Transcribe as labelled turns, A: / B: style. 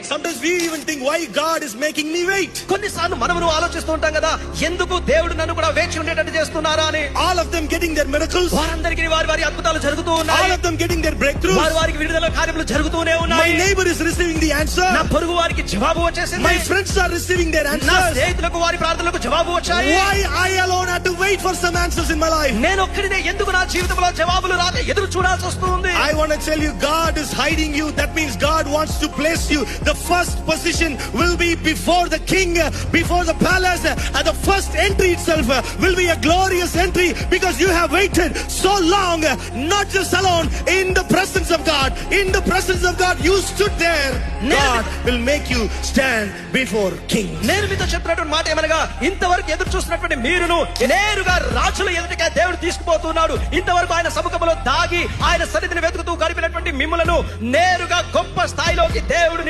A: Sometimes we even think why God is making me wait.
B: కొన్నిసార్లు మనము ఆలోచిస్తూ ఉంటాం కదా, ఎందుకు దేవుడు నన్ను కూడా వేచి ఉండేటట్టు చేస్తున్నారా అని.
A: All of them getting their miracles.
B: వారందరికీ వారి అద్భుతాలు జరుగుతూ ఉన్నాయి.
A: All of them getting their breakthroughs.
B: వారికి విడుదల కార్యములు జరుగుతూనే
A: My
B: ఉన్నాయి.
A: neighbor is receiving the answer.
B: నా పొరుగు వారికి జవాబు వచ్చేసింది.
A: My friends are receiving their
B: నా
A: answers.
B: స్నేహితులకు వారి ప్రార్థనలకు జవాబు వచ్చాయి.
A: Why I alone had to wait for some answers in my life?
B: నేను ఒక్కడినే ఎందుకు నా జీవితంలో జవాబులు రాక ఎదురు చూడాల్సి వస్తుంది?
A: I want to tell you, God is hiding you. That means God wants to place you. The first position will be before the king, before the palace, and the first entry itself will be a glorious entry because you have waited so long, not just alone, in the presence of God. In the presence of God, you stood there. God will make you stand before king.
B: నేను మీతో చెప్పినటువంటి మాట ఏమనగా, ఇంతవరకు ఎదురు చూస్తున్నటువంటి మీరును నేరుగా రాజుల ఎదుటిగా దేవుడు తీసుకుపోతున్నాడు. ఇంతవరకు ఆయన సముఖంలో దాగి ఆయన సన్నిధిని వెతుకుతూ గడిపినటువంటి మిమ్ములను నేరుగా గొప్ప స్థాయిలోకి దేవుడు